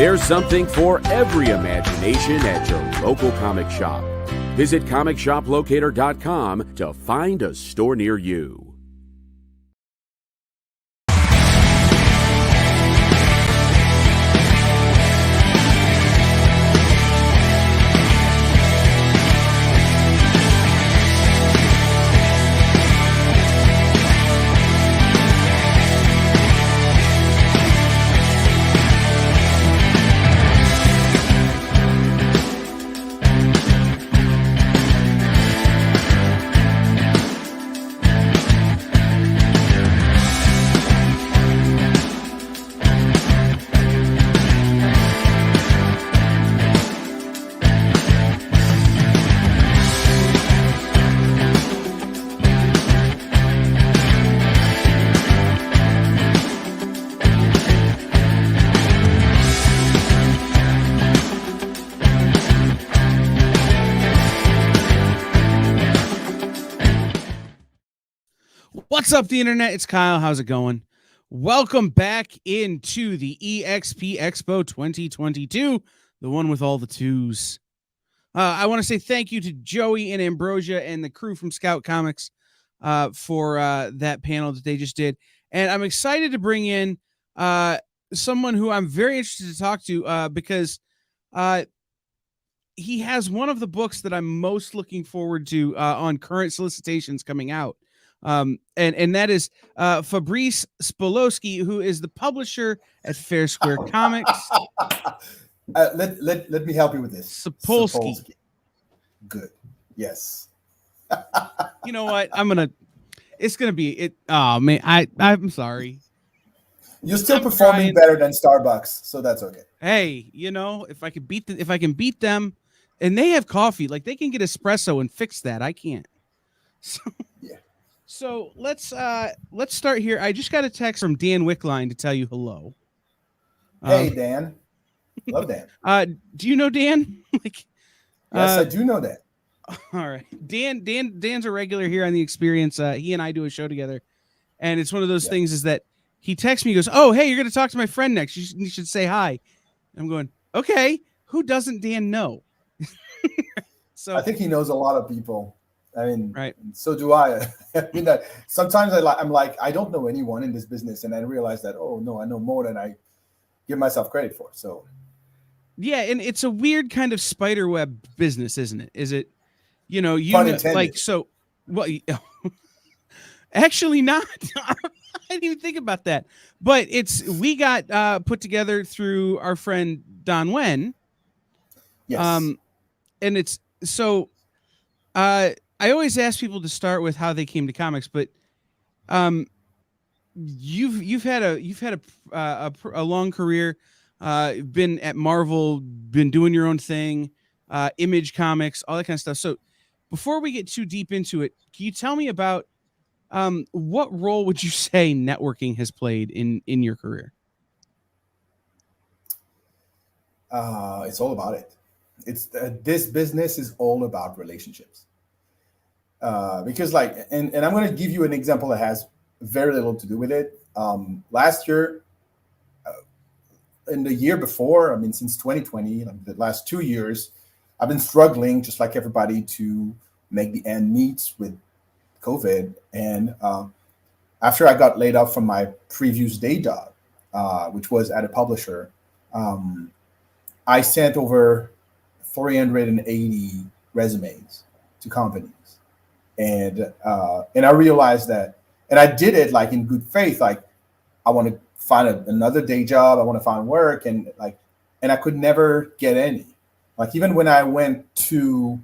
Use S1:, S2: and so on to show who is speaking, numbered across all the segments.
S1: There's something for every imagination at your local comic shop. Visit comicshoplocator.com to find a store near you.
S2: What's up, the internet? It's Kyle. How's it going? Welcome back into the EXP Expo 2022, the one with all the twos. I want to say thank you to Joey and Ambrosia and the crew from Scout Comics for that panel that they just did. And I'm excited to bring in someone who I'm very interested to talk to because he has one of the books that I'm most looking forward to on current solicitations coming out. And that is Fabrice Sapolsky, who is the publisher at FairSquare Comics.
S3: Let me help you with this.
S2: Sapolsky.
S3: Good. Yes.
S2: You know what? It's gonna be it. Oh man, I'm sorry.
S3: You're still performing better than Starbucks, so that's okay.
S2: Hey, you know, if I can beat them, and they have coffee, like they can get espresso and fix that. I can't. So yeah. So let's start here. I just got a text from Dan Wickline to tell you hello.
S3: Hey Dan, love Dan.
S2: Do you know Dan?
S3: Yes, I do know that.
S2: All right, Dan's a regular here on the Experience. He and I do a show together, and it's one of those things is that he texts me, he goes, "Oh, hey, you're going to talk to my friend next. You should say hi." I'm going, okay. Who doesn't Dan know? So
S3: I think he knows a lot of people. I mean,
S2: right.
S3: So do I. I mean, that sometimes I'm like, I don't know anyone in this business, and I realize that, oh no, I know more than I give myself credit for. So,
S2: yeah, and it's a weird kind of spider web business, isn't it? Is it? You know, like so. Well, actually, not. I didn't even think about that. But we got put together through our friend Don Wen.
S3: Yes.
S2: And it's so. I always ask people to start with how they came to comics, but you've had a long career, been at Marvel, been doing your own thing, Image Comics, all that kind of stuff. So before we get too deep into it, can you tell me about what role would you say networking has played in your career?
S3: It's all about it. It's this business is all about relationships. Because and I'm going to give you an example that has very little to do with it. Last year, in the year before, I mean, since 2020, the last 2 years, I've been struggling just like everybody to make the end meet with COVID. And after I got laid off from my previous day job, which was at a publisher, I sent over 480 resumes to companies. And I realized that, and I did it like in good faith, like I want to find another day job, I want to find work, and I could never get any. Like even when I went to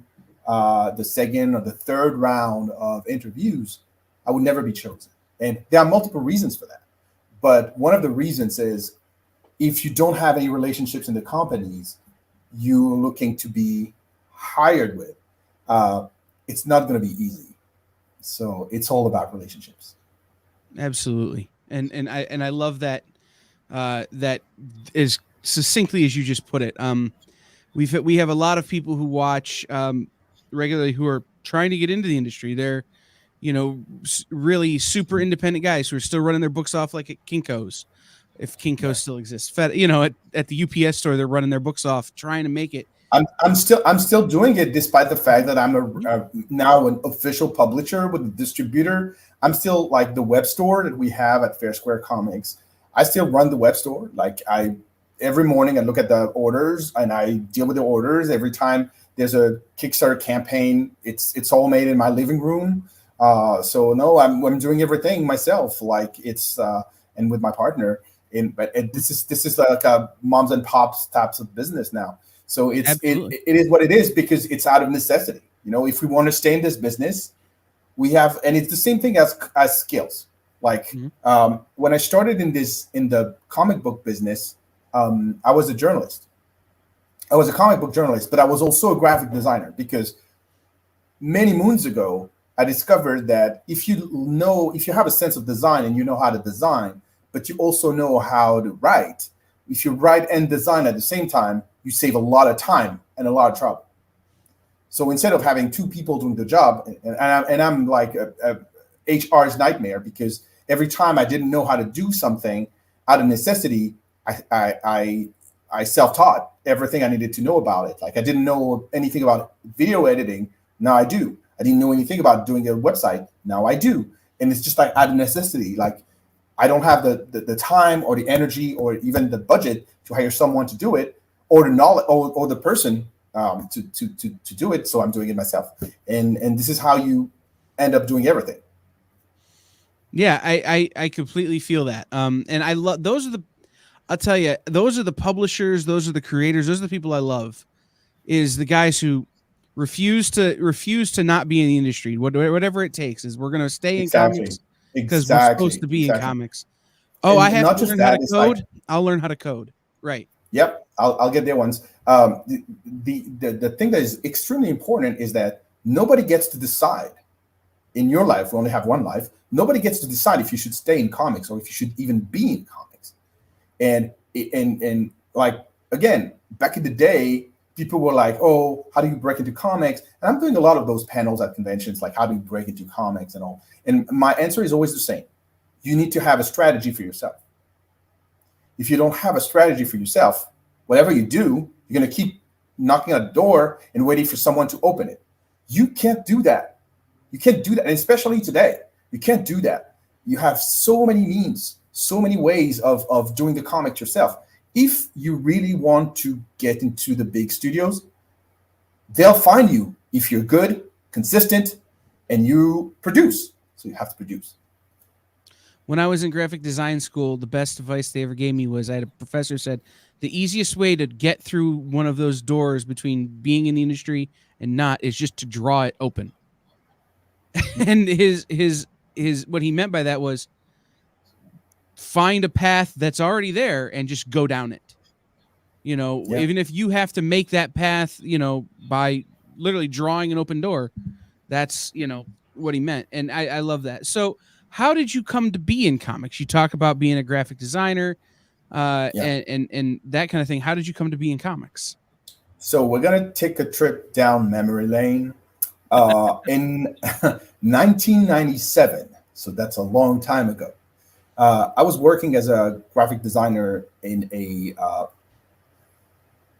S3: the second or the third round of interviews, I would never be chosen. And there are multiple reasons for that. But one of the reasons is if you don't have any relationships in the companies you're looking to be hired with, it's not going to be easy. So it's all about relationships.
S2: Absolutely. And I love that that as succinctly as you just put it. We have a lot of people who watch regularly who are trying to get into the industry. They're, you know, really super independent guys who are still running their books off like at Kinko's, if Kinko still exists. At the UPS store, they're running their books off trying to make it.
S3: I'm still doing it despite the fact that I'm now an official publisher with a distributor. I'm still like the web store that we have at FairSquare Comics. I still run the web store. Like every morning I look at the orders and I deal with the orders. Every time there's a Kickstarter campaign, it's all made in my living room. So no, I'm doing everything myself. Like and with my partner. But this is like a moms and pops types of business now. So it is what it is because it's out of necessity. If we want to stay in this business, we have, and it's the same thing as skills. Like when I started in the comic book business, I was a journalist. I was a comic book journalist, but I was also a graphic designer because many moons ago, I discovered that if you have a sense of design and you know how to design, but you also know how to write, if you write and design at the same time, you save a lot of time and a lot of trouble. So instead of having two people doing the job, and I'm like a HR's nightmare because every time I didn't know how to do something out of necessity, I self-taught everything I needed to know about it. Like I didn't know anything about video editing. Now I do. I didn't know anything about doing a website. Now I do. And it's just like out of necessity. Like I don't have the time or the energy or even the budget to hire someone to do it, or the knowledge or the person to do it. So I'm doing it myself. And this is how you end up doing everything.
S2: Yeah, I completely feel that. And I love I'll tell you, those are the publishers, those are the creators, those are the people I love. Is the guys who refuse to not be in the industry, whatever it takes. Is we're gonna stay in comics because we're supposed to be in comics. Oh, and I have to learn how to code. I'll learn how to code. Right.
S3: Yep, I'll get there once. The thing that is extremely important is that nobody gets to decide in your life. We only have one life. Nobody gets to decide if you should stay in comics or if you should even be in comics. And like again, back in the day, people were like, "Oh, how do you break into comics?" And I'm doing a lot of those panels at conventions, like how do you break into comics and all. And my answer is always the same: you need to have a strategy for yourself. If you don't have a strategy for yourself, whatever you do, you're going to keep knocking on the door and waiting for someone to open it. You can't do that. You can't do that. And especially today, you can't do that. You have so many means, so many ways of doing the comics yourself. If you really want to get into the big studios, they'll find you if you're good, consistent, and you produce. So you have to produce.
S2: When I was in graphic design school, the best advice they ever gave me was I had a professor said, the easiest way to get through one of those doors between being in the industry and not is just to draw it open. And his what he meant by that was find a path that's already there and just go down it. Even if you have to make that path, by literally drawing an open door, that's, what he meant. And I love that. So how did you come to be in comics? You talk about being a graphic designer and that kind of thing. How did you come to be in comics?
S3: So we're going to take a trip down memory lane. In 1997, so that's a long time ago, I was working as a graphic designer in a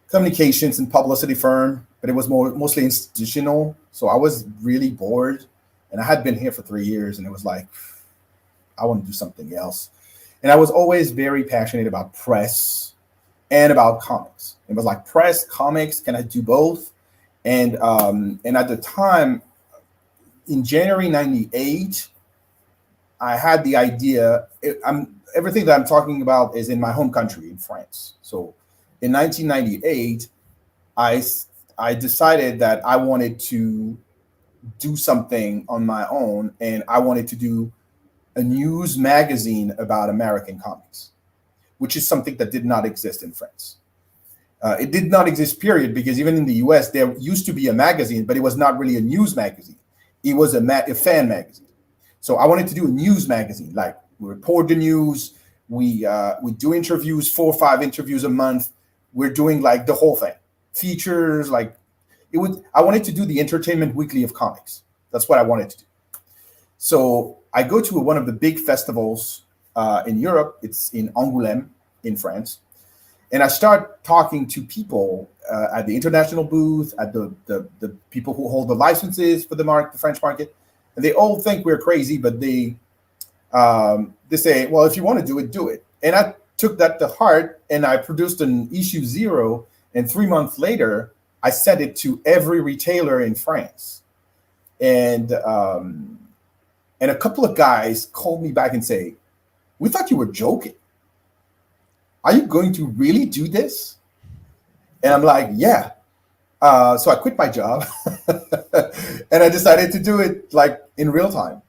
S3: communications and publicity firm, but it was mostly institutional. So I was really bored, and I had been here for 3 years, and it was like, I want to do something else. And I was always very passionate about press and about comics. It was like press, comics, can I do both? And at the time, in January 98, I had the idea. Everything that I'm talking about is in my home country, in France. So in 1998, I decided that I wanted to do something on my own, and I wanted to do a news magazine about American comics, which is something that did not exist in France. It did not exist, period, because even in the US, there used to be a magazine, but it was not really a news magazine. It was a fan magazine. So I wanted to do a news magazine. Like, we report the news, we do interviews, 4 or 5 interviews a month. We're doing like the whole thing, features, like I wanted to do the entertainment weekly of comics. That's what I wanted to do. So I go to one of the big festivals in Europe. It's in Angoulême in France. And I start talking to people at the international booth, at the people who hold the licenses for the French market, and they all think we're crazy, but they say, well, if you want to do it, do it. And I took that to heart, and I produced an issue 0, and 3 months later, I sent it to every retailer in France. And a couple of guys called me back and say, we thought you were joking. Are you going to really do this? And I'm like, yeah. So I quit my job and I decided to do it like in real time.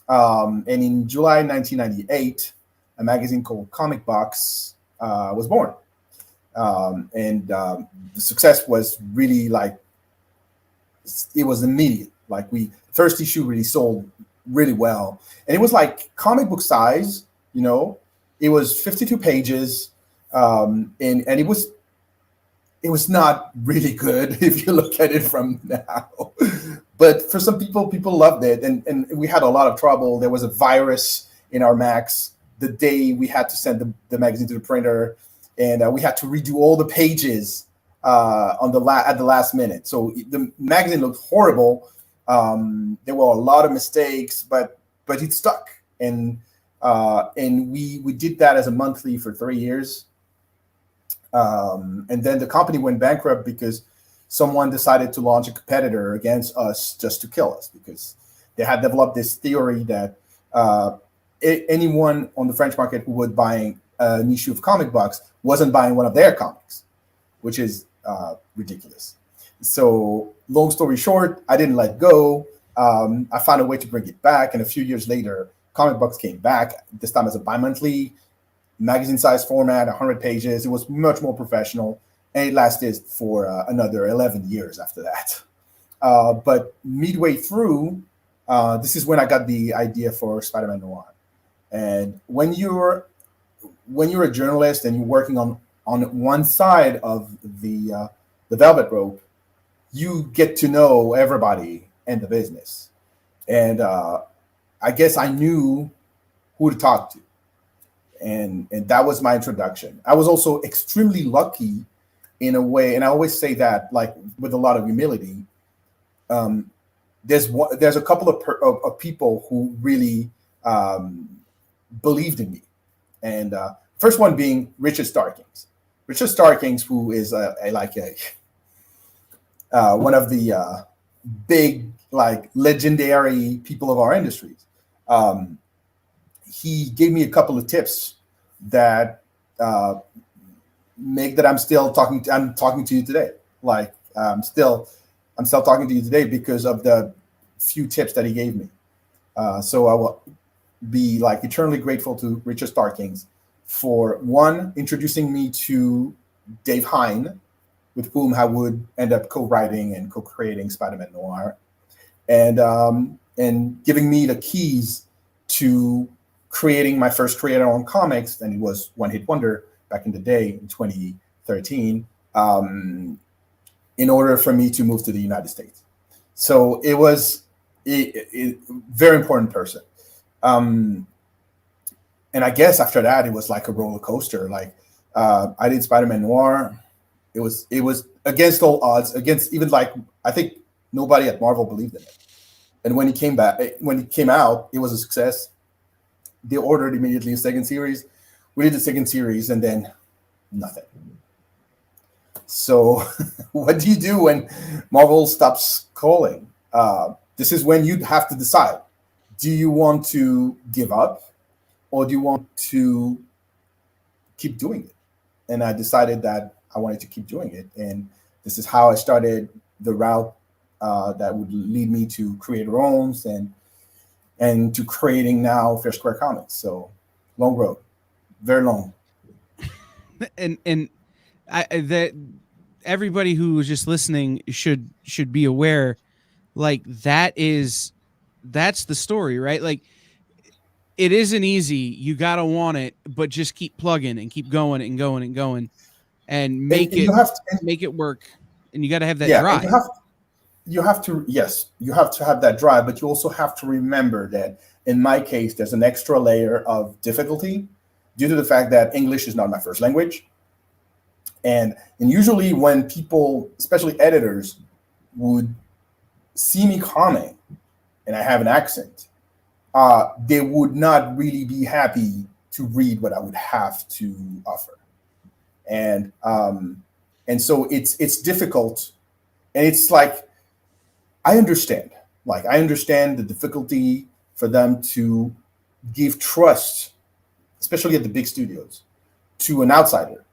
S3: And in July 1998, a magazine called Comic Box was born. The success was really like, it was immediate. Like first issue really sold really well. And it was like comic book size, you know, it was 52 pages. And it was not really good if you look at it from now, but for some people loved it, and we had a lot of trouble. There was a virus in our Macs the day we had to send the magazine to the printer, and we had to redo all the pages at the last minute. So the magazine looked horrible. There were a lot of mistakes, but it stuck, and we did that as a monthly for 3 years. And then the company went bankrupt because someone decided to launch a competitor against us just to kill us, because they had developed this theory that anyone on the French market who would buy an issue of Comic Box wasn't buying one of their comics, which is ridiculous. So long story short, I didn't let go. I found a way to bring it back. And a few years later, Comic Box came back, this time as a bi-monthly, magazine size format, 100 pages. It was much more professional, and it lasted for another 11 years after that. But midway through, this is when I got the idea for Spider-Man Noir. And when you're a journalist and you're working on one side of the velvet rope, you get to know everybody in the business. And I guess I knew who to talk to. And that was my introduction. I was also extremely lucky in a way, and I always say that like with a lot of humility. There's a couple of people who really believed in me, and first one being Richard Starkings. Richard Starkings, who is one of the big, like, legendary people of our industries. He gave me a couple of tips that make that I'm talking to you today. Like I'm still talking to you today because of the few tips that he gave me. So I will be like eternally grateful to Richard Starkings for one, introducing me to Dave Hine, with whom I would end up co-writing and co-creating Spider-Man Noir, and giving me the keys to creating my first creator-owned comics, and it was One Hit Wonder back in the day in 2013, in order for me to move to the United States. So it was a very important person. And I guess after that, it was like a roller coaster. Like I did Spider-Man Noir. It was against all odds, against even like, I think nobody at Marvel believed in it. And when it came out, it was a success. They ordered immediately a second series. We did the second series and then nothing. So what do you do when Marvel stops calling? This is when you have to decide. Do you want to give up or do you want to keep doing it? And I decided that I wanted to keep doing it. And this is how I started the route that would lead me to creator owns and to creating now FairSquare Comics. So long road, very long.
S2: And that everybody who was just listening should be aware, like that's the story, right? Like it isn't easy. You gotta want it, but just keep plugging and keep going and going and going, and make it work. And you got to have that drive.
S3: you have to, yes, you have to have that drive, but you also have to remember that in my case, there's an extra layer of difficulty due to the fact that English is not my first language. And usually when people, especially editors, would see me comment and I have an accent, they would not really be happy to read what I would have to offer. And so it's difficult. And it's like, I understand the difficulty for them to give trust, especially at the big studios, to an outsider,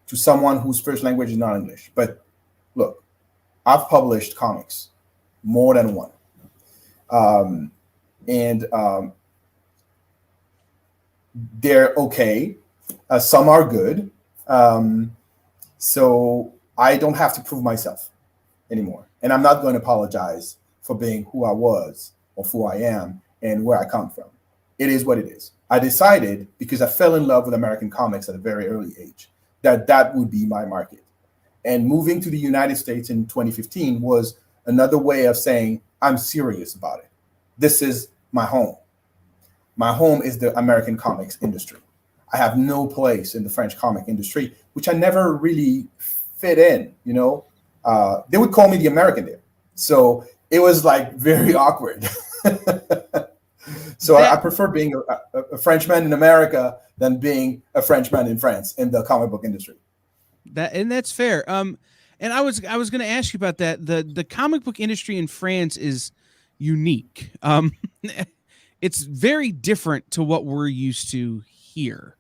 S3: to someone whose first language is not English. But look, I've published comics, more than one. They're okay. Some are good. So I don't have to prove myself anymore. And I'm not going to apologize for being who I was or who I am and where I come from. It is what it is. I decided, because I fell in love with American comics at a very early age, that would be my market. And moving to the United States in 2015 was another way of saying, I'm serious about it. This is my home. My home is the American comics industry. I have no place in the French comic industry, which I never really fit in, you know. They would call me the American there. So it was like very awkward. So I prefer being a Frenchman in America than being a Frenchman in France in the comic book industry.
S2: That's fair. And I was going to ask you about that. The comic book industry in France is unique. It's very different to what we're used to here,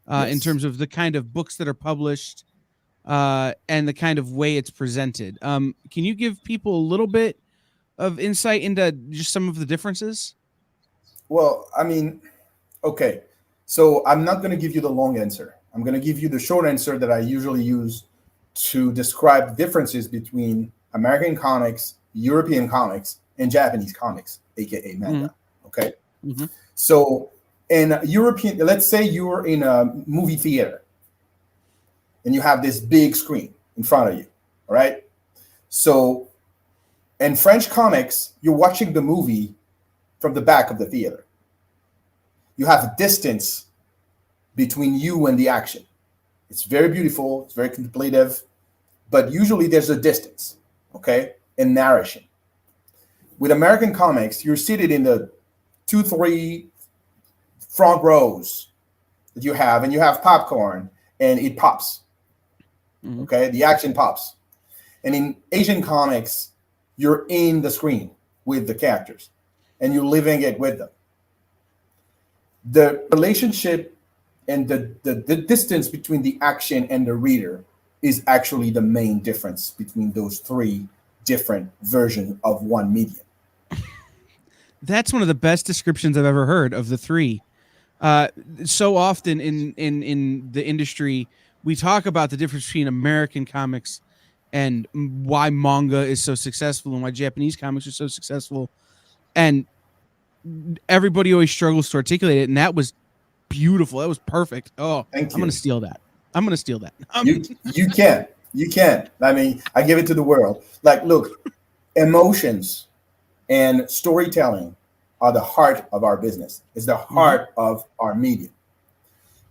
S3: Yes.
S2: in terms of the kind of books that are published, and the kind of way it's presented. Can you give people a little bit of insight into just some of the differences?
S3: Well, I mean, okay. So I'm not going to give you the long answer. I'm going to give you the short answer that I usually use to describe the differences between American comics, European comics, and Japanese comics, aka manga. Mm-hmm. Okay. Mm-hmm. So in European, let's say you're in a movie theater and you have this big screen in front of you. All right. So in French comics, you're watching the movie from the back of the theater. You have a distance between you and the action. It's very beautiful. It's very contemplative, but usually there's a distance, okay, in narration. With American comics, you're seated in the 2-3 front rows that you have, and you have popcorn, and it pops. Mm-hmm. Okay, the action pops. And in Asian comics, you're in the screen with the characters, and you're living it with them. The relationship and the distance between the action and the reader is actually the main difference between those three different versions of one medium.
S2: That's one of the best descriptions I've ever heard of the three. So often in the industry, we talk about the difference between American comics and why manga is so successful and why Japanese comics are so successful. And everybody always struggles to articulate it. And that was beautiful. That was perfect. Oh, I'm going to steal that. You can. I mean, I give it to the world. Like, look, emotions and storytelling are the heart of our business. It's the heart of our medium.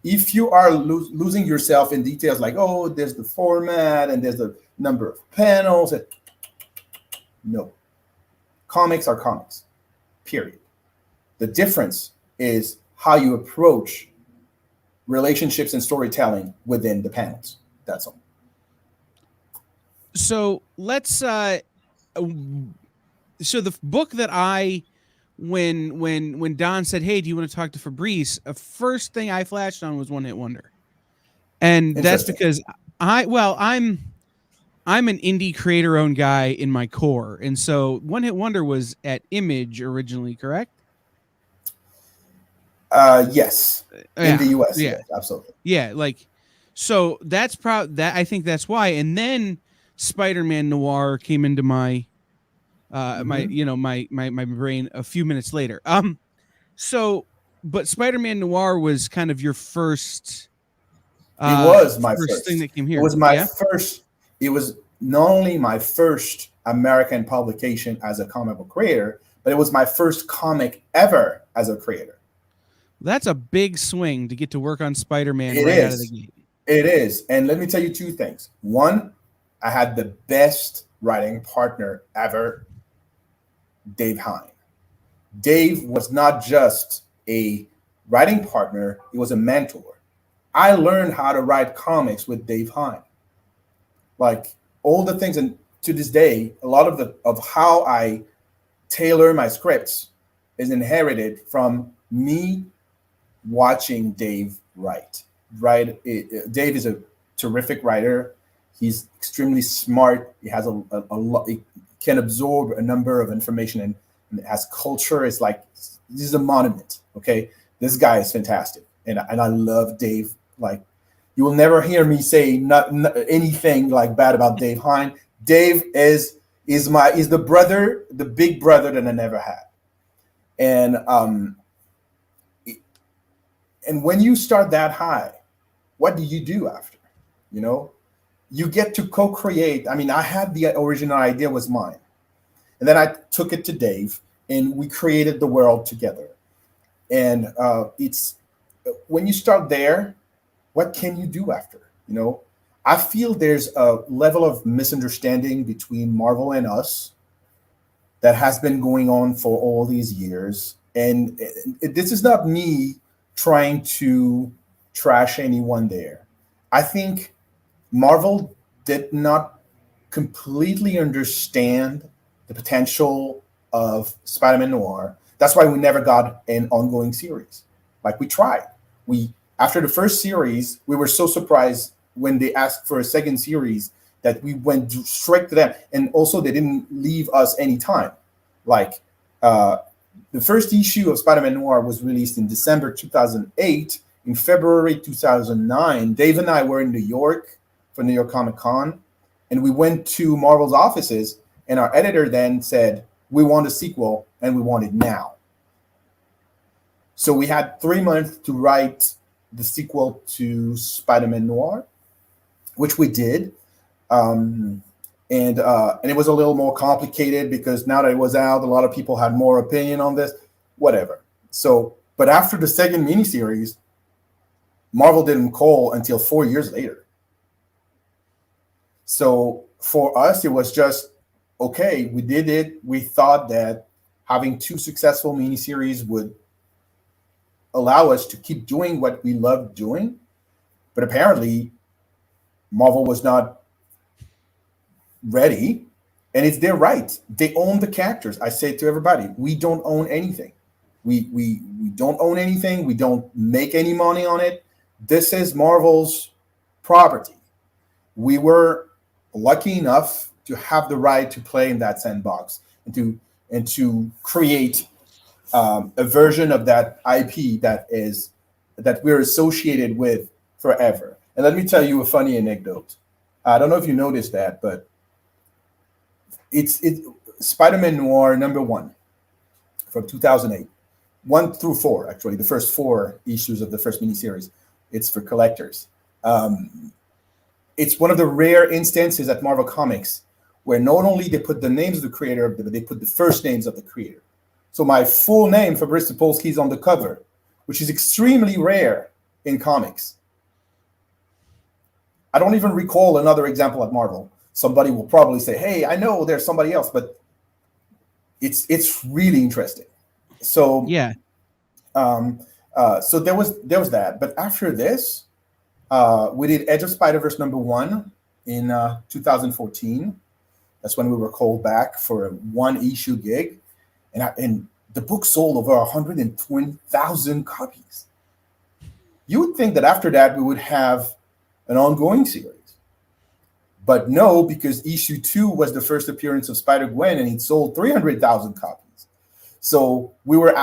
S2: If you are losing yourself in details like, oh, there's the format and there's the number of panels. No. Comics are comics, period. The difference is how you approach relationships and storytelling within the panels. That's all. So let's so the book that when Don said, hey, do you want to talk to Fabrice? The first thing I flashed on was One Hit Wonder. And that's because I'm an indie creator owned guy in my core. And so One Hit Wonder was at Image originally, correct?
S3: Yes. In the US. Yeah, absolutely.
S2: Yeah. Like, so that's I think that's why. And then Spider-Man Noir came into my my brain a few minutes later. But Spider-Man Noir was kind of your first.
S3: It was my first
S2: thing that came here.
S3: It was my first. It was not only my first American publication as a comic book creator, but it was my first comic ever as a creator.
S2: That's a big swing to get to work on Spider-Man
S3: It
S2: right out of the
S3: is.
S2: gate.
S3: It is. And let me tell you two things. One, I had the best writing partner ever, Dave Hine. Dave was not just a writing partner, he was a mentor. I learned how to write comics with Dave Hine. Like all the things, and to this day, a lot of how I tailor my scripts is inherited from me watching Dave write. Dave is a terrific writer. He's extremely smart. He has a lot. He can absorb a number of information and has culture. It's like this is a monument. Okay, this guy is fantastic, and I love Dave. Like you will never hear me say not anything like bad about Dave Hine. Dave is the brother, the big brother that I never had, and when you start that high, what do you do after? You know, you get to co-create. I mean, I had the original idea was mine, and then I took it to Dave, and we created the world together. And it's when you start there, what can you do after? You know, I feel there's a level of misunderstanding between Marvel and us that has been going on for all these years. And this is not me trying to trash anyone there. I think Marvel did not completely understand the potential of Spider-Man Noir. That's why we never got an ongoing series. Like we tried. After the first series, we were so surprised when they asked for a second series that we went straight to them. And also they didn't leave us any time. Like the first issue of Spider-Man Noir was released in December 2008. In February 2009, Dave and I were in New York for New York Comic Con, and we went to Marvel's offices, and our editor then said, we want a sequel, and we want it now. So we had 3 months to write the sequel to Spider-Man Noir, which we did. And it was a little more complicated because now that it was out, a lot of people had more opinion on this, whatever. So, but after the second miniseries, Marvel didn't call until 4 years later. So for us, it was just, okay, we did it. We thought that having 2 successful miniseries would allow us to keep doing what we loved doing. But apparently, Marvel was not ready, and it's their right. They own the characters. I say to everybody, we don't own anything. We don't own anything. We don't make any money on it. This is Marvel's property. We were lucky enough to have the right to play in that sandbox and to create a version of that IP that we're associated with forever. And let me tell you a funny anecdote. I don't know if you noticed that, but it's Spider-Man Noir #1 from 2008, 1 through 4, actually, the first 4 issues of the first miniseries. It's for collectors. It's one of the rare instances at Marvel Comics where not only they put the names of the creator, but they put the first names of the creator. So my full name, Fabrice Sapolsky, is on the cover, which is extremely rare in comics. I don't even recall another example at Marvel. Somebody will probably say, hey, I know there's somebody else, but it's really interesting. So
S2: yeah.
S3: So there was that. But after this, we did Edge of Spider-Verse #1 in 2014. That's when we were called back for a 1-issue gig. And the book sold over 120,000 copies. You would think that after that we would have an ongoing series. But no, because issue 2 was the first appearance of Spider-Gwen, and it sold 300,000 copies. So we were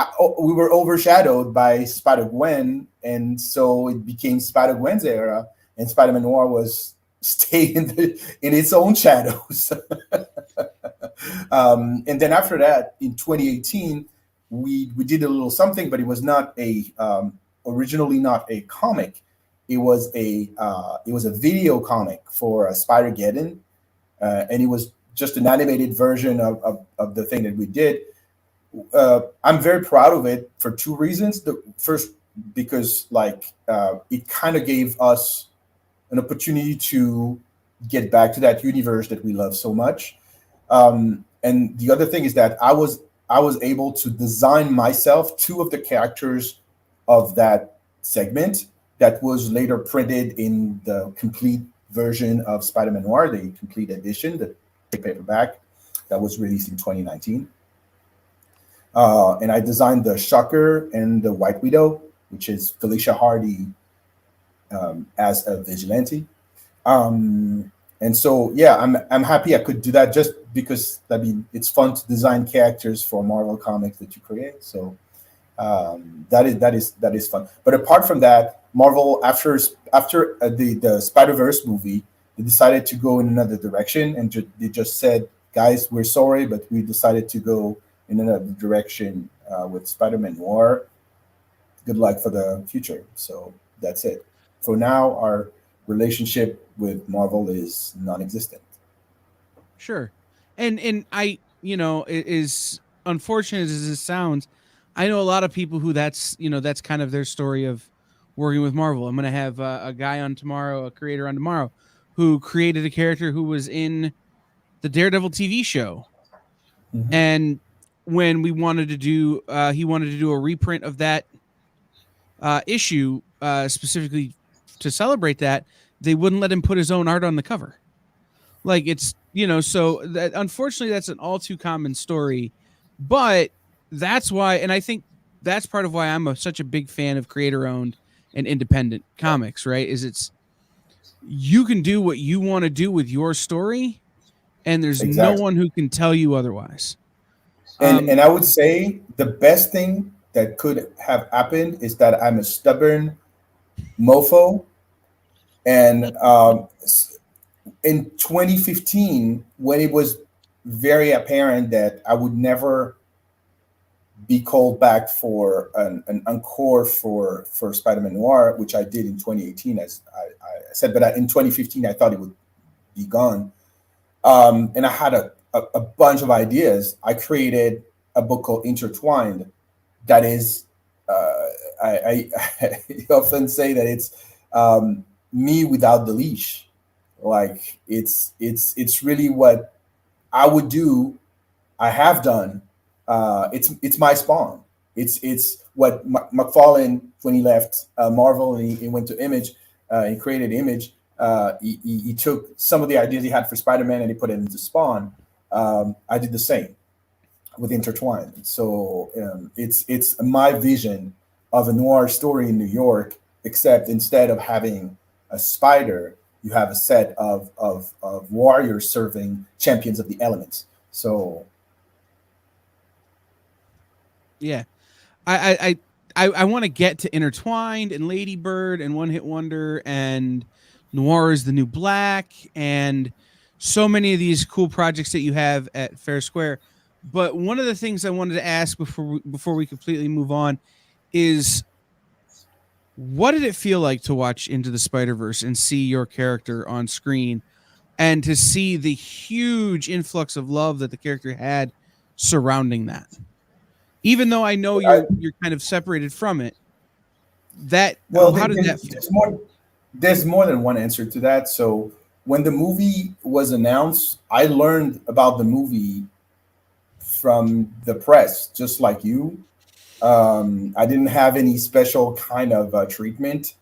S3: overshadowed by Spider-Gwen, and so it became Spider-Gwen's era, and Spider-Man Noir was stayed in its own shadows. And then after that, in 2018, we did a little something, but it was not originally not a comic. It was a video comic for Spider-Geddon, and it was just an animated version of the thing that we did. I'm very proud of it for two reasons. The first, because it kind of gave us an opportunity to get back to that universe that we love so much. And the other thing is that I was able to design myself two of the characters of that segment that was later printed in the complete version of Spider-Man Noir, the complete edition, the paperback that was released in 2019. And I designed the Shocker and the White Widow, which is Felicia Hardy as a vigilante. And so, yeah, I'm happy I could do that, just because it's fun to design characters for Marvel comics that you create. So that is fun. But apart from that, Marvel after the Spider-Verse movie, they decided to go in another direction, and they just said, "Guys, we're sorry, but we decided to go in another direction with Spider-Man Noir. Good luck for the future." So that's it. For now, our relationship with Marvel is non-existent.
S2: Sure. And I, as unfortunate as this sounds, I know a lot of people who that's kind of their story of working with Marvel. I'm going to have a guy on tomorrow, a creator on tomorrow, who created a character who was in the Daredevil TV show.
S3: Mhm.
S2: And when we wanted to do, he wanted to do a reprint of that issue specifically to celebrate that, they wouldn't let him put his own art on the cover. Like, it's, so that, unfortunately, that's an all too common story. But that's why, and I think that's part of why I'm such a big fan of creator owned and independent comics, right? Is you can do what you want to do with your story, and there's no
S3: Exactly.
S2: one who can tell you otherwise.
S3: And I would say the best thing that could have happened is that I'm a stubborn mofo, and in 2015, when it was very apparent that I would never be called back for an encore for Spider-Man Noir, which I did in 2018, as I said, but in 2015 I thought it would be gone. And I had a bunch of ideas. I created a book called Intertwined. That is, I often say that it's me without the leash. Like, it's really what I would do. I have done. It's my spawn. It's what McFarlane, when he left Marvel and he went to Image, he created Image. He took some of the ideas he had for Spider-Man and he put it into Spawn. I did the same with Intertwined. So it's my vision of a noir story in New York, except instead of having a spider, you have a set of warriors serving champions of the elements. So
S2: Yeah. I want to get to Intertwined and Ladybird and One Hit Wonder and Noir is the New Black and so many of these cool projects that you have at FairSquare. But one of the things I wanted to ask before we completely move on is, what did it feel like to watch Into the Spider-Verse and see your character on screen and to see the huge influx of love that the character had surrounding that? Even though I know you're kind of separated from it, how did that feel?
S3: There's more than one answer to that. So when the movie was announced, I learned about the movie from the press, just like you. I didn't have any special kind of treatment.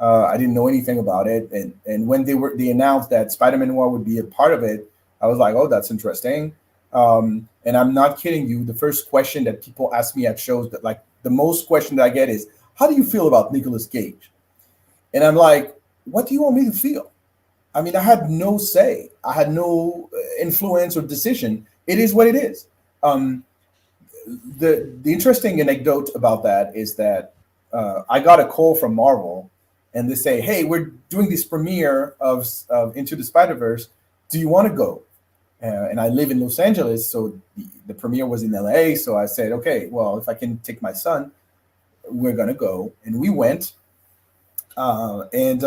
S3: I didn't know anything about it, and when they announced that Spider-Man Noir would be a part of it, I was like, oh, that's interesting. And I'm not kidding you. The first question that people ask me at shows, that like the most question that I get is, how do you feel about Nicolas Cage? And I'm like, what do you want me to feel? I mean, I had no say. I had no influence or decision. It is what it is. The interesting anecdote about that is that I got a call from Marvel, and they say, hey, we're doing this premiere of Into the Spider-Verse. Do you want to go? And I live in Los Angeles, so the premiere was in LA. So I said, okay, well, if I can take my son, we're going to go. And we went. And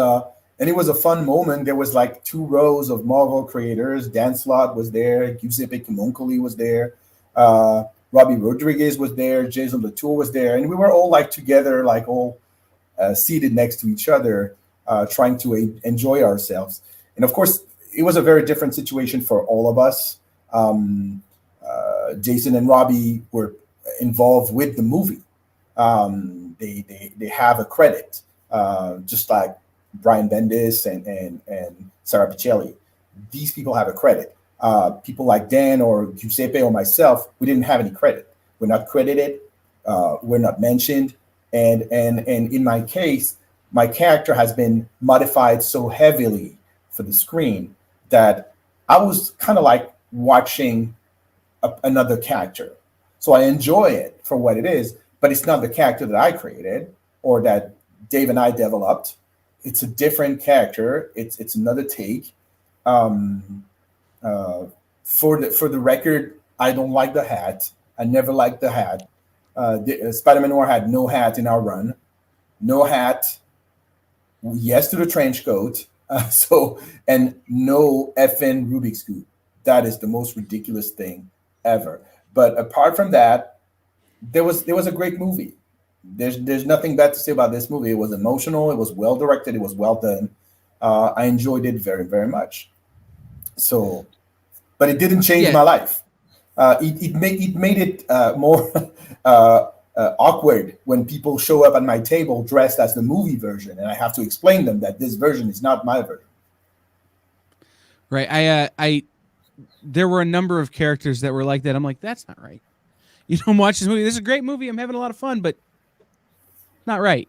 S3: And it was a fun moment. There was like 2 rows of Marvel creators. Dan Slott was there. Giuseppe Camuncoli was there. Robbie Rodriguez was there. Jason Latour was there. And we were all like together, like all seated next to each other, trying to enjoy ourselves. And of course, it was a very different situation for all of us. Jason and Robbie were involved with the movie. They have a credit, just like Brian Bendis and Sarah Pichelli. These people have a credit. People like Dan or Giuseppe or myself, we didn't have any credit. We're not credited. We're not mentioned. And in my case, my character has been modified so heavily for the screen that I was kind of like watching another character. So I enjoy it for what it is, but it's not the character that I created or that Dave and I developed. It's a different character. It's another take. For the record, I don't like the hat. I never liked the hat. Spider-Man Noir had no hat in our run. No hat. Yes to the trench coat. And no effing Rubik's Cube. That is the most ridiculous thing ever. But apart from that, there was a great movie. There's nothing bad to say about this movie. It was emotional. It was well directed. It was well done. I enjoyed it very, very much. So, but it didn't change my life. It made it more awkward when people show up at my table dressed as the movie version, and I have to explain them that this version is not my version.
S2: Right. There were a number of characters that were like that. I'm like, that's not right. You don't watch this movie. This is a great movie. I'm having a lot of fun, but not right.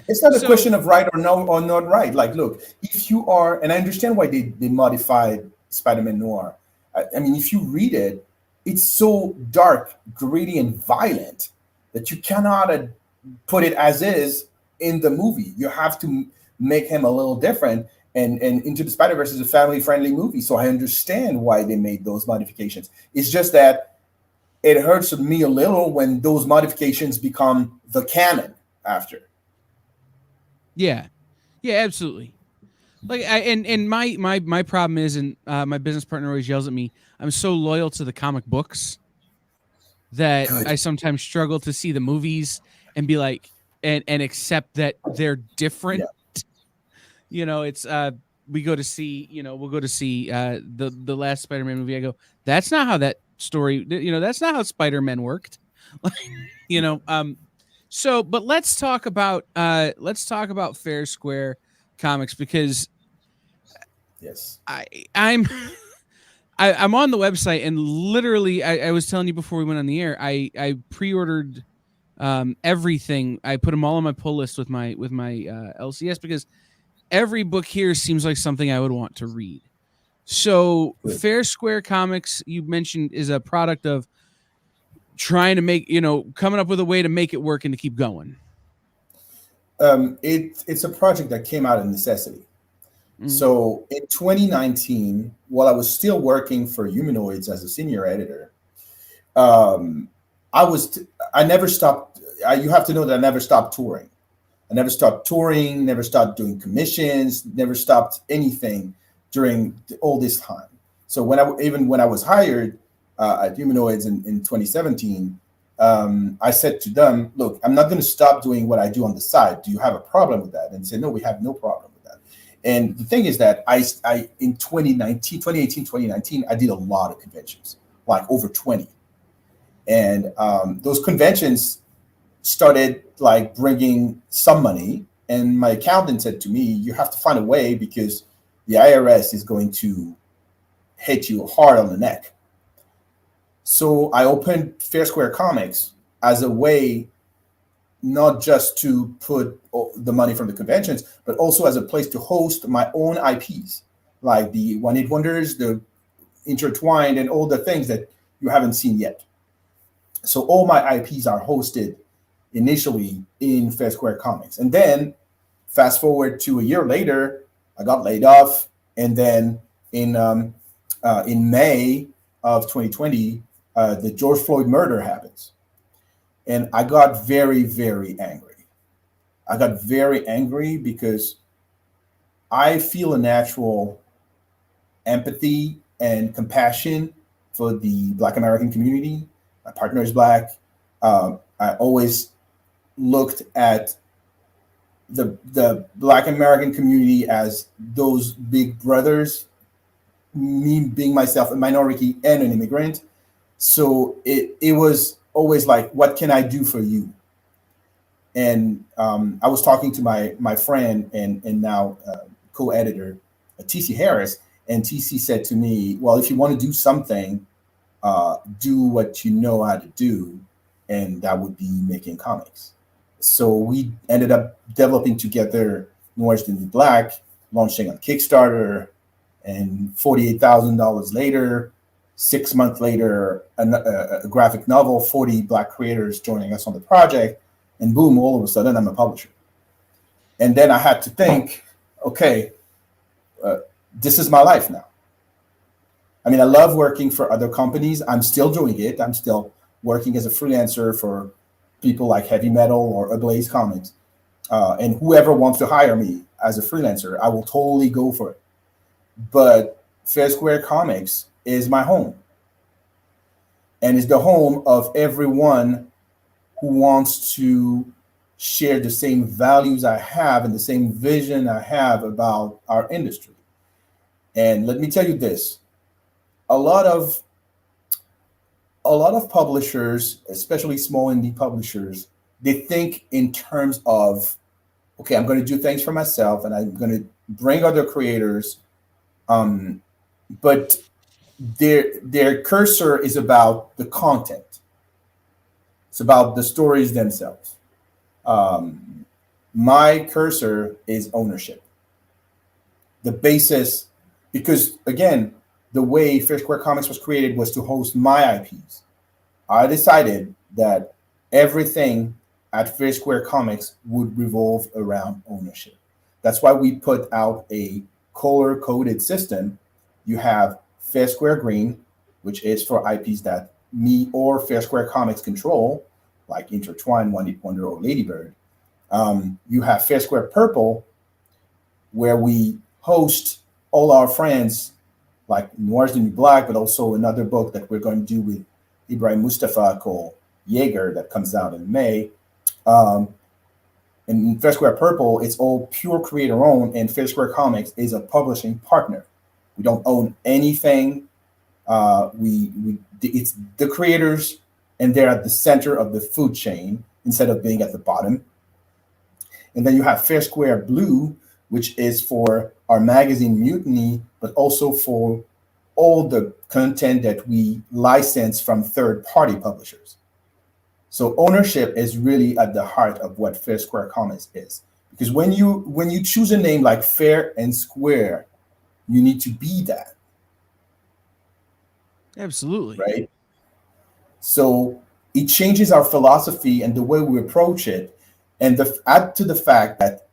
S3: It's not a question of right or no or not right. Like, look, if you are, and I understand why they modified Spider-Man Noir. I mean, if you read it, it's so dark, gritty, and violent that you cannot put it as is in the movie. You have to make him a little different. And Into the Spider-Verse is a family-friendly movie, so I understand why they made those modifications. It's just that it hurts me a little when those modifications become the canon after.
S2: Yeah, absolutely. Like, and my problem is, and my business partner always yells at me, I'm so loyal to the comic books that I sometimes struggle to see the movies and be like, and accept that they're different. Yeah. You know, it's we'll go to see the last Spider-Man movie. I go, that's not how that story, that's not how Spider-Man worked. So, but let's talk about FairSquare Comics, because
S3: yes,
S2: I'm on the website, and literally I was telling you before we went on the air, I pre-ordered everything. I put them all on my pull list with my LCS, because every book here seems like something I would want to read. So FairSquare Comics, you mentioned, is a product of trying to make, coming up with a way to make it work and to keep going.
S3: It's a project that came out of necessity. Mm-hmm. So in 2019, while I was still working for Humanoids as a senior editor, I never stopped. You have to know that I never stopped touring. I never stopped touring, never stopped doing commissions, never stopped anything during all this time. So when I was hired at Humanoids in 2017, I said to them, look, I'm not going to stop doing what I do on the side. Do you have a problem with that? And they said, no, we have no problem with that. And the thing is that I in 2018, 2019, I did a lot of conventions, like over 20. And those conventions started like bringing some money, and my accountant said to me, you have to find a way, because the IRS is going to hit you hard on the neck. So I opened FairSquare Comics as a way not just to put the money from the conventions, but also as a place to host my own IPs, like the One-Hit Wonders, the Intertwined, and all the things that you haven't seen yet. So all my IPs are hosted initially in FairSquare Comics. And then fast forward to a year later, I got laid off. And then in May of 2020, the George Floyd murder happens. And I got very, very angry. I got very angry because I feel a natural empathy and compassion for the Black American community. My partner is Black. I always looked at the Black American community as those big brothers, me being myself a minority and an immigrant. So it was always like, what can I do for you? And I was talking to my friend and now co-editor, TC Harris, and TC said to me, well, if you want to do something, do what you know how to do, and that would be making comics. So we ended up developing together Noir the New Black, launching on Kickstarter, and $48,000 later, 6 months later, a graphic novel, 40 Black creators joining us on the project, and boom, all of a sudden I'm a publisher. And then I had to think, okay, this is my life now. I mean, I love working for other companies. I'm still doing it. I'm still working as a freelancer for people like Heavy Metal or Ablaze Comics. And whoever wants to hire me as a freelancer, I will totally go for it. But FairSquare Comics is my home. And it's the home of everyone who wants to share the same values I have and the same vision I have about our industry. And let me tell you this, a lot of publishers, especially small indie publishers, they think in terms of, okay, I'm going to do things for myself and I'm going to bring other creators, but their cursor is about the content. It's about the stories themselves. My cursor is ownership. The basis, because again, the way FairSquare Comics was created was to host my IPs. I decided that everything at FairSquare Comics would revolve around ownership. That's why we put out a color-coded system. You have FairSquare Green, which is for IPs that me or FairSquare Comics control, like Intertwined, One Hit Wonder, or Ladybird. You have FairSquare Purple, where we host all our friends, like Noir the New Black, but also another book that we're going to do with Ibrahim Mustafa called Jaeger that comes out in May. And in FairSquare Purple, it's all pure creator owned, and FairSquare Comics is a publishing partner. We don't own anything. It's the creators, and they're at the center of the food chain instead of being at the bottom. And then you have FairSquare Blue, which is for our magazine Mutiny, but also for all the content that we license from third-party publishers. So ownership is really at the heart of what FairSquare Comics is. Because when you choose a name like Fair and Square, you need to be that.
S2: Absolutely.
S3: Right? So it changes our philosophy and the way we approach it. And add to the fact that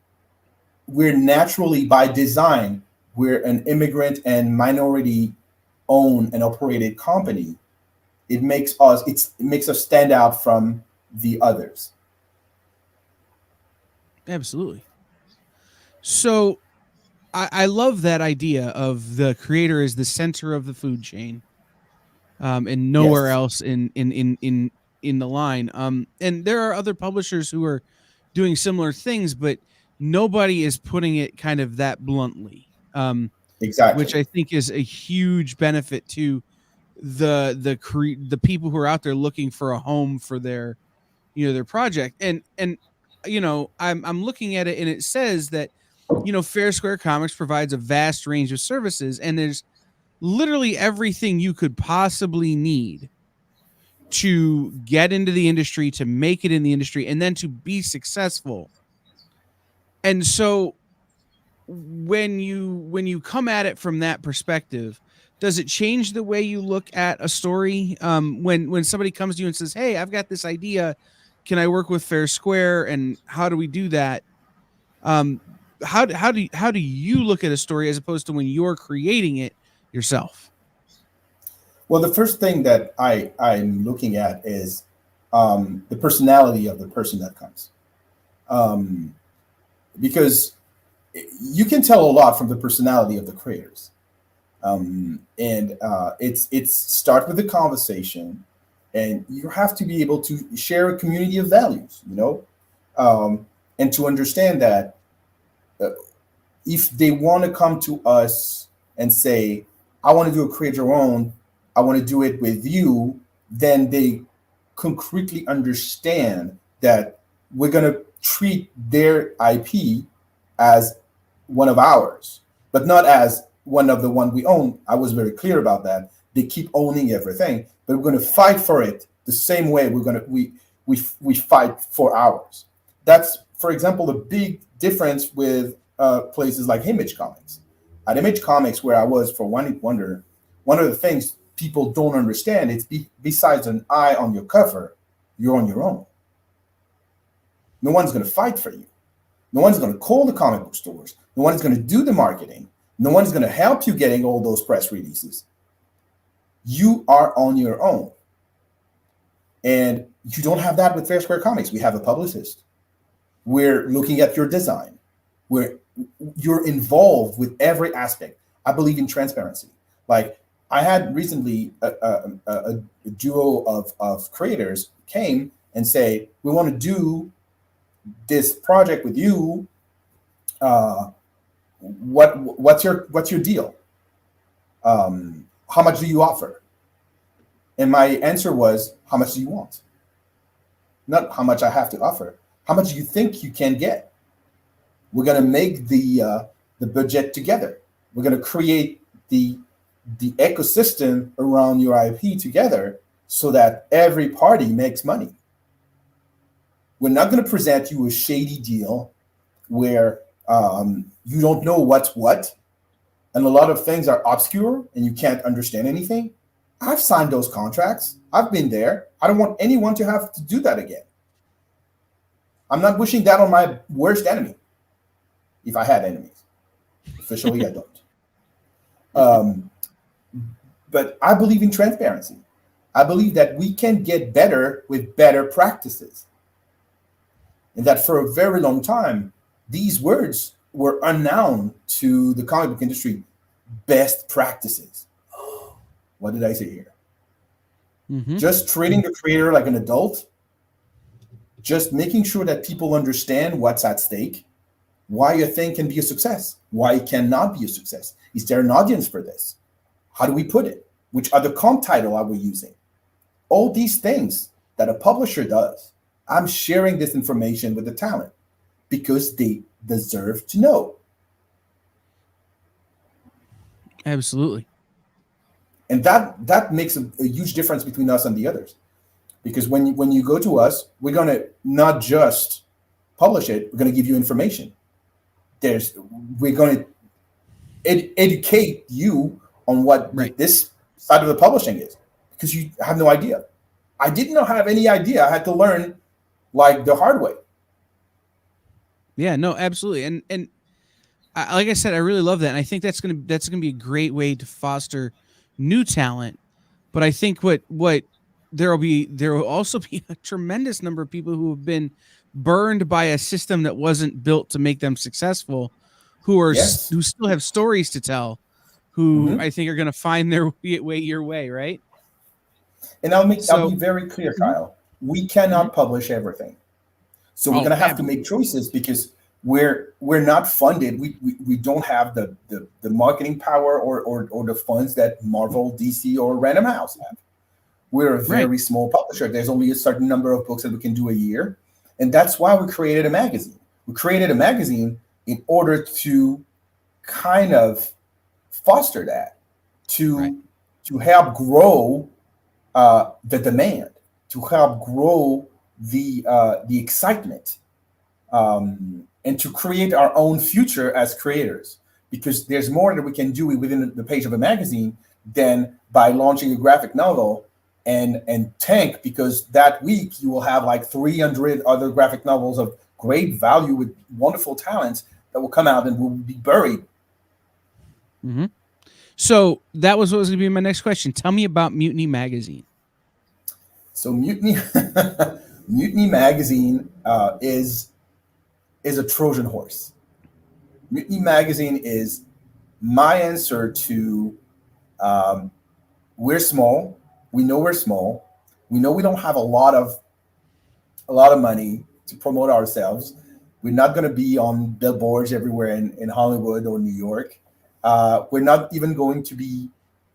S3: we're naturally, by design, we're an immigrant and minority-owned and operated company. It makes us stand out from the others.
S2: Absolutely. So I love that idea of the creator is the center of the food chain, and nowhere else in the line. And there are other publishers who are doing similar things, but nobody is putting it kind of that bluntly.
S3: Exactly.
S2: Which I think is a huge benefit to the people who are out there looking for a home for their project. And I'm looking at it, and it says that FairSquare Comics provides a vast range of services, and there's literally everything you could possibly need to get into the industry, to make it in the industry, and then to be successful. And so when you come at it from that perspective, does it change the way you look at a story? When somebody comes to you and says, "Hey, I've got this idea, can I work with FairSquare, and how do we do that?" How do you look at a story as opposed to when you're creating it yourself?
S3: Well, the first thing that I'm looking at is the personality of the person that comes, because you can tell a lot from the personality of the creators. It's start with the conversation, and you have to be able to share a community of values, and to understand that if they want to come to us and say, I want to do a create your own, I want to do it with you, then they concretely understand that we're going to treat their IP as one of ours, but not as one of the one we own. I was very clear about that. They keep owning everything, but we're going to fight for it the same way we fight for ours. That's, for example, the big difference with places like Image Comics. At Image Comics, where I was for One Wonder, one of the things people don't understand is besides an eye on your cover, you're on your own. No one's going to fight for you. No one's going to call the comic book stores. No one's going to do the marketing. No one's going to help you getting all those press releases. You are on your own. And you don't have that with FairSquare Comics. We have a publicist. We're looking at your design. You're involved with every aspect. I believe in transparency. Like, I had recently a duo of creators came and say, we want to do this project with you. What's your deal? How much do you offer? And my answer was, how much do you want? Not how much I have to offer. How much do you think you can get? We're going to make the budget together. We're going to create the ecosystem around your IP together so that every party makes money. We're not going to present you a shady deal where you don't know what's what, and a lot of things are obscure and you can't understand anything. I've signed those contracts. I've been there. I don't want anyone to have to do that again. I'm not wishing that on my worst enemy, if I had enemies. Officially, I don't. But I believe in transparency. I believe that we can get better with better practices. And that for a very long time, these words were unknown to the comic book industry. Best practices. What did I say here? Mm-hmm. Just treating the creator like an adult. Just making sure that people understand what's at stake. Why a thing can be a success. Why it cannot be a success. Is there an audience for this? How do we put it? Which other comp title are we using? All these things that a publisher does. I'm sharing this information with the talent because they deserve to know.
S2: Absolutely.
S3: And that makes a huge difference between us and the others. Because when you go to us, we're going to not just publish it, we're going to give you information. We're going to educate you on what this side of the publishing is, because you have no idea. I did not have any idea. I had to learn like the hard way.
S2: Yeah, no, absolutely. And like I said, I really love that. And I think that's going to be a great way to foster new talent. But I think what there will also be a tremendous number of people who have been burned by a system that wasn't built to make them successful, who still have stories to tell, who I think are going to find their way your way, right?
S3: And I'll be very clear, Kyle. We cannot publish everything. So we're going to have to make choices because we're not funded. We don't have the marketing power or the funds that Marvel, DC, or Random House have. We're a very small publisher. There's only a certain number of books that we can do a year. And that's why we created a magazine. We created a magazine in order to kind of foster that, to help grow the demand, to help grow the excitement, and to create our own future as creators. Because there's more that we can do within the page of a magazine than by launching a graphic novel and tank, because that week you will have like 300 other graphic novels of great value with wonderful talents that will come out and will be buried.
S2: Mm-hmm. So that was what was going to be my next question. Tell me about Mutiny Magazine.
S3: So Mutiny Magazine is a Trojan horse. Mutiny Magazine is my answer to we're small. We know we're small. We know we don't have a lot of money to promote ourselves. We're not going to be on billboards everywhere in Hollywood or New York. We're not even going to be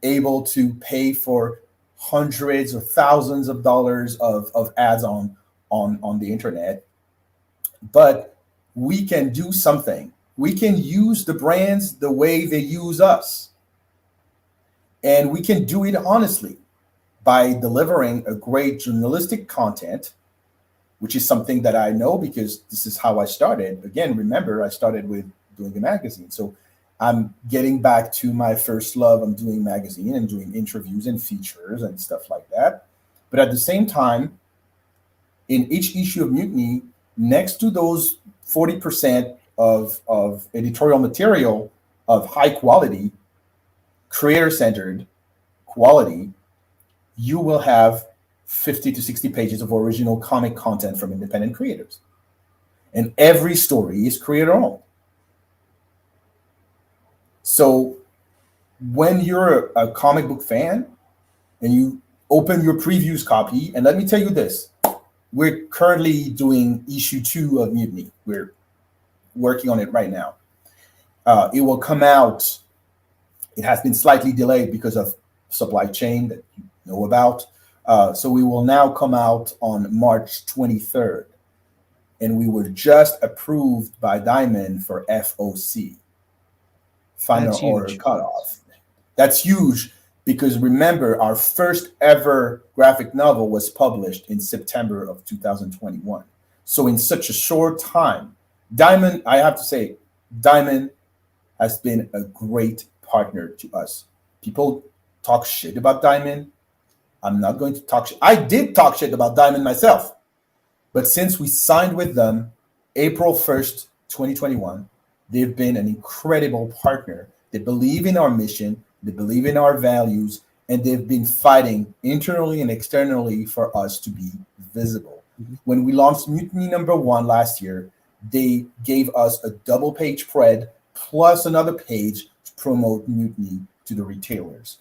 S3: able to pay for hundreds or thousands of dollars of ads on the internet. But we can do something. We can use the brands the way they use us. And we can do it honestly by delivering a great journalistic content, which is something that I know because this is how I started. Again, remember, I started with doing a magazine. So I'm getting back to my first love. I'm doing magazine and doing interviews and features and stuff like that. But at the same time, in each issue of Mutiny, next to those 40% of editorial material of high quality, creator-centered quality, you will have 50 to 60 pages of original comic content from independent creators. And every story is creator-owned. So when you're a comic book fan and you open your previews copy, and let me tell you this, we're currently doing issue 2 of Mutiny. We're working on it right now. It will come out. It has been slightly delayed because of supply chain that you know about. So we will now come out on March 23rd. And we were just approved by Diamond for FOC, final order cutoff. That's huge because remember, our first ever graphic novel was published in September of 2021. So in such a short time, Diamond, I have to say, Diamond has been a great partner to us. People talk shit about Diamond. I'm not going to talk shit. I did talk shit about Diamond myself. But since we signed with them April 1st, 2021, they've been an incredible partner. They believe in our mission, they believe in our values, and they've been fighting internally and externally for us to be visible. Mm-hmm. When we launched Mutiny #1 last year, they gave us a double page spread plus another page to promote Mutiny to the retailers.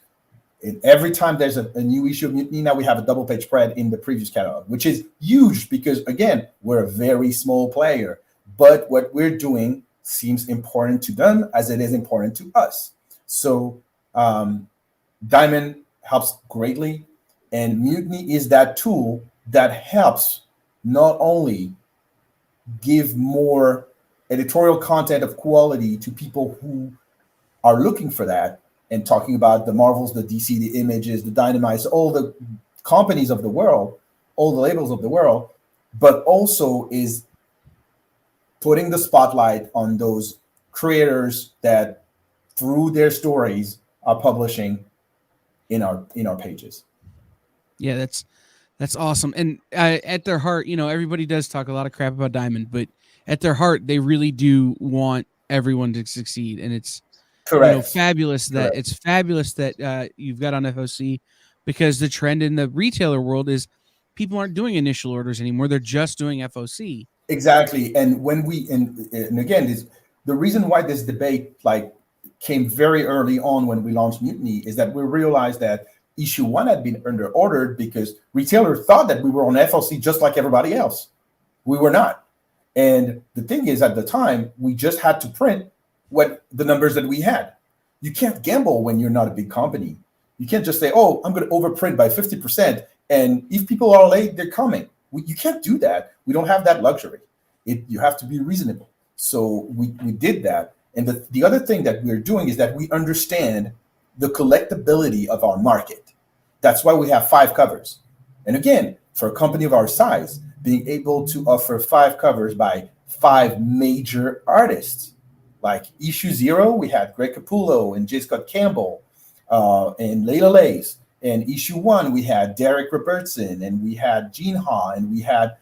S3: And every time there's a new issue of Mutiny, now we have a double page spread in the previous catalog, which is huge because, again, we're a very small player. But what we're doing seems important to them as it is important to us. So Diamond helps greatly. And Mutiny is that tool that helps not only give more editorial content of quality to people who are looking for that, and talking about the Marvels, the DC, the Images, the Dynamites, all the companies of the world, all the labels of the world, but also is putting the spotlight on those creators that through their stories are publishing in our pages.
S2: Yeah, that's awesome. And at their heart, everybody does talk a lot of crap about Diamond, but at their heart, they really do want everyone to succeed. And it's fabulous that you've got on FOC, because the trend in the retailer world is people aren't doing initial orders anymore. They're just doing FOC.
S3: Exactly. And when and again, the reason why this debate came very early on when we launched Mutiny is that we realized that issue 1 had been under ordered because retailers thought that we were on FOC just like everybody else. We were not. And the thing is, at the time, we just had to print what the numbers that we had. You can't gamble when you're not a big company. You can't just say, oh, I'm going to overprint by 50%. And if people are late, they're coming. You can't do that. We don't have that luxury. You have to be reasonable. So we did that. And the other thing that we're doing is that we understand the collectability of our market. That's why we have 5 covers. And again, for a company of our size, being able to offer 5 covers by 5 major artists. Like issue 0, we had Greg Capullo and J. Scott Campbell and Layla Lace. And issue 1, we had Derek Robertson and we had Gene Ha and we had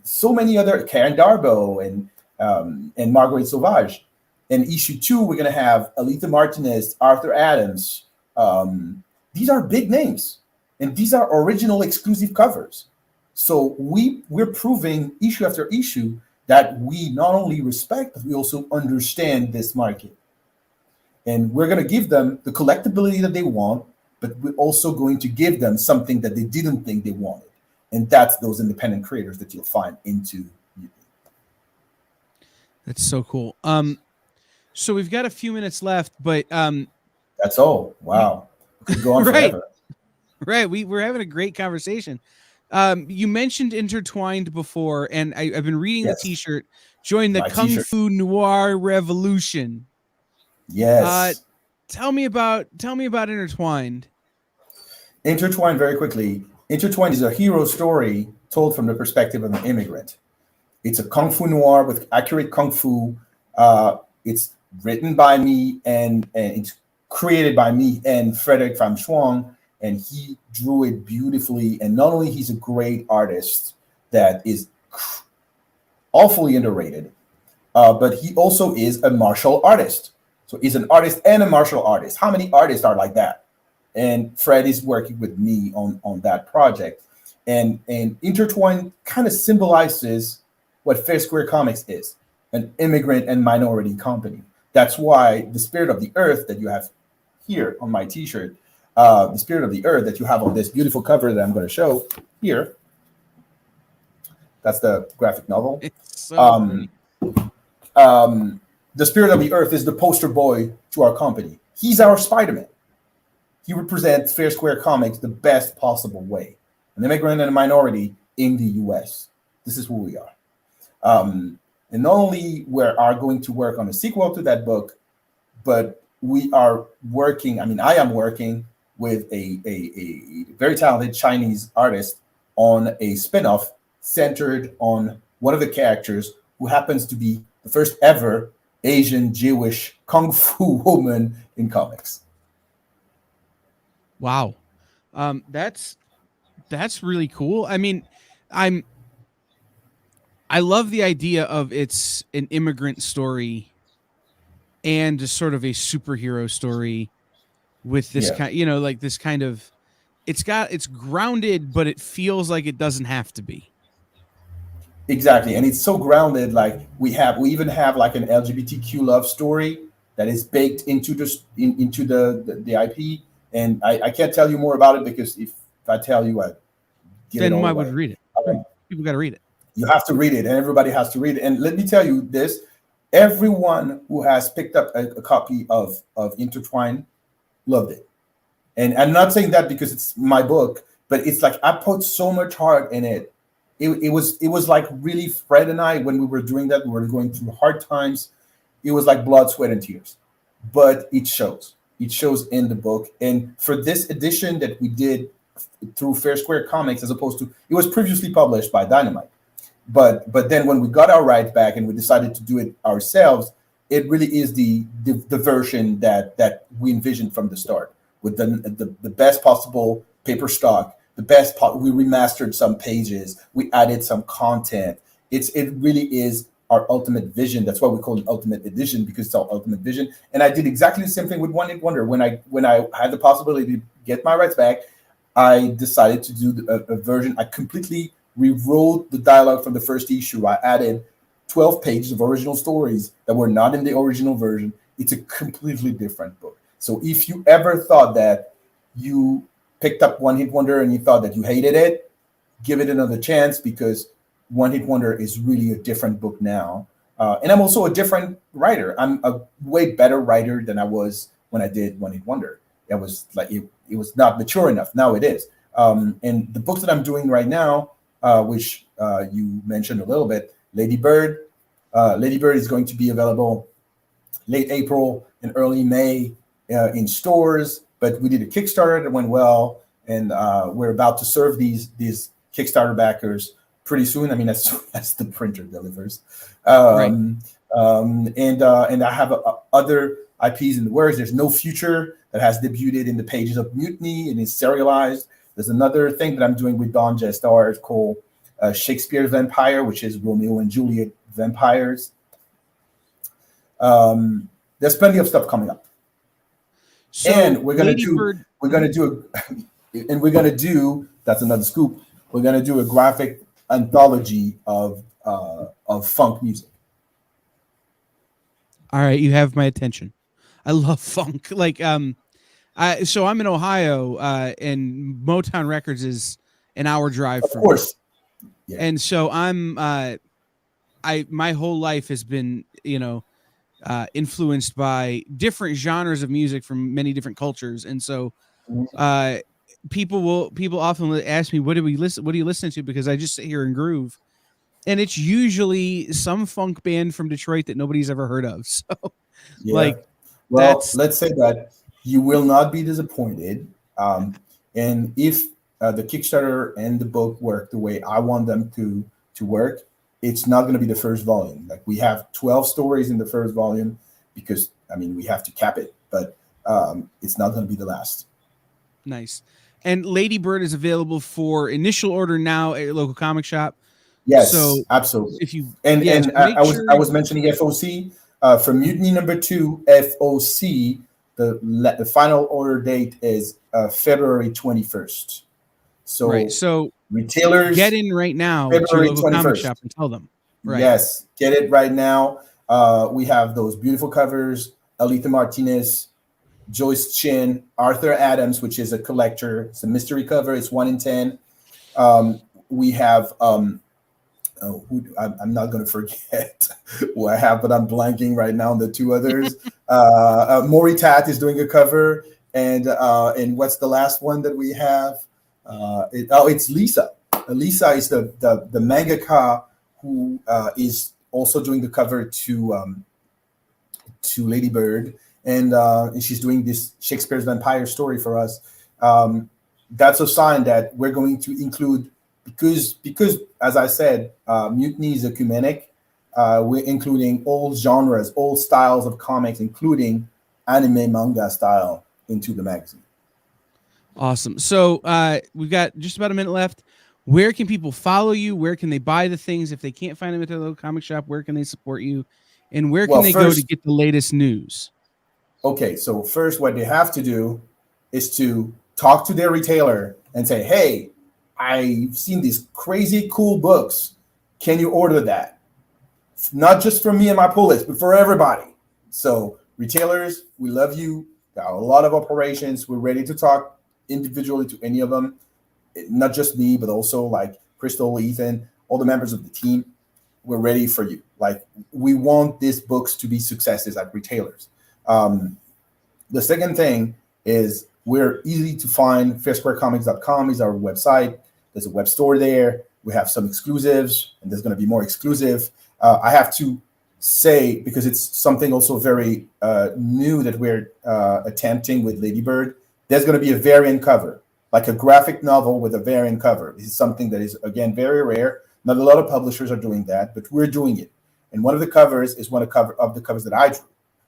S3: so many other, Karen Darbo and Marguerite Sauvage. And issue 2, we're going to have Alita Martinez, Arthur Adams. These are big names and these are original exclusive covers. So we're proving issue after issue that we not only respect, but we also understand this market. And we're going to give them the collectability that they want, but we're also going to give them something that they didn't think they wanted. And that's those independent creators that you'll find into Mutiny.
S2: That's so cool. So we've got a few minutes left, but
S3: that's all. Wow. We could go on
S2: right.
S3: forever.
S2: Right. We're having a great conversation. You mentioned Intertwined before, and I've been reading the T-shirt. Join the Kung Fu Noir revolution.
S3: Yes.
S2: Tell me about Intertwined.
S3: Intertwined, very quickly. Intertwined is a hero story told from the perspective of an immigrant. It's a Kung Fu noir with accurate Kung Fu. It's written by me and it's created by me and Frederick Pham Xuong, and he drew it beautifully. And not only he's a great artist that is awfully underrated, but he also is a martial artist. So he's an artist and a martial artist. How many artists are like that? And Fred is working with me on that project. And Intertwined kind of symbolizes what FairSquare Comics is, an immigrant and minority company. That's why the Spirit of the Earth that you have here on my T-shirt, the Spirit of the Earth that you have on this beautiful cover that I'm going to show here, that's the graphic novel.
S2: It's so
S3: the Spirit of the Earth is the poster boy to our company. He's our Spider-Man. He represents FairSquare Comics the best possible way. An immigrant and a minority in the U.S. This is who we are. And not only we are going to work on a sequel to that book, but we are working, I am working with a very talented Chinese artist on a spin-off centered on one of the characters who happens to be the first ever Asian Jewish Kung Fu woman in comics.
S2: Wow. That's really cool. I love the idea of it's an immigrant story and just sort of a superhero story with this kind, this kind of, it's grounded, but it feels like it doesn't have to be.
S3: Exactly. And it's so grounded. Like we even have like an LGBTQ love story that is baked into the IP. And I can't tell you more about it because if I tell you,
S2: then why would read it? People got to read it.
S3: You have to read it, and everybody has to read it. And let me tell you this: everyone who has picked up a copy of Intertwined loved it. And I'm not saying that because it's my book, but it's like I put so much heart in it. It was like really Fred and I, when we were doing that, we were going through hard times. It was like blood, sweat, and tears. But it shows. It shows in the book. And for this edition that we did through FairSquare Comics, as opposed to, it was previously published by Dynamite. But then when we got our rights back and we decided to do it ourselves, it really is the version that we envisioned from the start, with the best possible paper stock, we remastered some pages, we added some content. It really is our ultimate vision. That's why we call it Ultimate Edition, because it's our ultimate vision. And I did exactly the same thing with One Hit Wonder. When I had the possibility to get my rights back, I decided to do a version. I completely rewrote the dialogue from the first issue. I added 12 pages of original stories that were not in the original version. It's a completely different book. So if you ever thought that you picked up One Hit Wonder and you thought that you hated it, give it another chance, because One Hit Wonder is really a different book now. And I'm also a different writer. I'm a way better writer than I was when I did One Hit Wonder. That was like, it was not mature enough. Now it is. And the books that I'm doing right now, which you mentioned a little bit, Lady Bird. Lady Bird is going to be available late April and early May in stores, but we did a Kickstarter that went well, and we're about to serve these Kickstarter backers pretty soon. I mean, as the printer delivers.
S2: Right.
S3: And I have other IPs in the works. There's No Future that has debuted in the pages of Mutiny and is serialized. There's another thing that I'm doing with Don Jestar called Shakespeare's Vampire, which is Romeo and Juliet vampires. There's plenty of stuff coming up. So and we're gonna do that's another scoop. We're gonna do a graphic anthology of funk music.
S2: All right, you have my attention. I love funk. Like, so I'm in Ohio, and Motown Records is an hour drive
S3: Of
S2: from
S3: course.
S2: me.
S3: Yeah.
S2: And so my whole life has been, influenced by different genres of music from many different cultures. And so, people often ask me, what do you listen to? Because I just sit here and groove. And it's usually some funk band from Detroit that nobody's ever heard of. So,
S3: Yeah.
S2: like,
S3: well, let's say that you will not be disappointed. And if the Kickstarter and the book work the way I want them to work, it's not going to be the first volume. Like, we have 12 stories in the first volume because, I mean, we have to cap it, but it's not going to be the last.
S2: Nice. And Lady Bird is available for initial order now at your local comic shop.
S3: Yes,
S2: so
S3: absolutely.
S2: If you
S3: I was mentioning FOC for Mutiny #2 FOC. The final order date is February 21st. So
S2: right. So
S3: retailers,
S2: get in right now to your local comic shop and tell them. Right.
S3: Yes, get it right now. We have those beautiful covers: Alita Martinez, Joyce Chin, Arthur Adams, which is a collector. It's a mystery cover. It's 1 in 10. We have I'm not going to forget who I have, but I'm blanking right now on the two others. Maury Tat is doing a cover, and what's the last one that we have? It's Lisa. Lisa is the mangaka who is also doing the cover to Lady Bird, and she's doing this Shakespeare's vampire story for us. That's a sign that we're going to include. Because as I said, Mutiny is ecumenic. We're including all genres, all styles of comics, including anime, manga style, into the magazine.
S2: Awesome. So we've got just about a minute left. Where can people follow you? Where can they buy the things? If they can't find them at their local comic shop, where can they support you? And where can they go to get the latest news?
S3: Okay, so first what they have to do is to talk to their retailer and say, hey, I've seen these crazy cool books. Can you order that? Not just for me and my pull list, but for everybody. So retailers, we love you. Got a lot of operations. We're ready to talk individually to any of them. Not just me, but also like Crystal, Ethan, all the members of the team. We're ready for you. Like, we want these books to be successes at retailers. The second thing is we're easy to find. FairSquareComics.com is our website. There's a web store there. We have some exclusives, and there's going to be more exclusive. I have to say, because it's something also very new that we're attempting with Lady Bird, there's going to be a variant cover, like a graphic novel with a variant cover. This is something that is, again, very rare. Not a lot of publishers are doing that, but we're doing it. And one of the covers is one of the covers that I drew.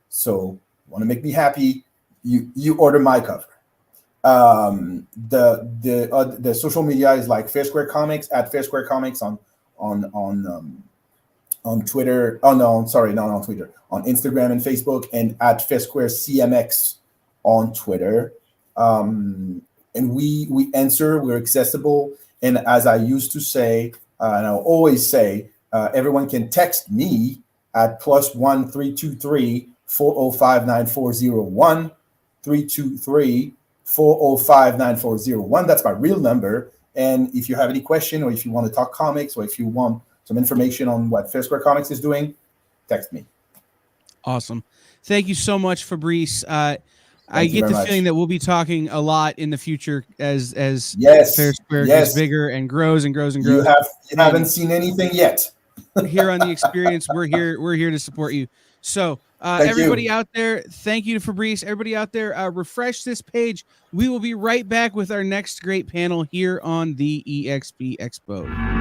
S3: So, you want to make me happy, you order my cover. The social media is like FairSquare Comics, at FairSquare Comics on Twitter. Oh no, sorry, not on Twitter. On Instagram and Facebook, and at FairSquare CMX on Twitter. And we answer. We're accessible. And as I used to say, and I'll always say, everyone can text me at +1 323 405 9401 323 405 9401. That's my real number. And if you have any question, or if you want to talk comics, or if you want some information on what FairSquare Comics is doing, text me.
S2: Awesome. Thank you so much, Fabrice. I get the feeling that we'll be talking a lot in the future as FairSquare gets bigger and grows and grows and grows.
S3: You haven't seen anything yet.
S2: Here on the Experience, we're here to support you. So everybody out there, thank you to Fabrice. Everybody out there, refresh this page. We will be right back with our next great panel here on the EXP Expo.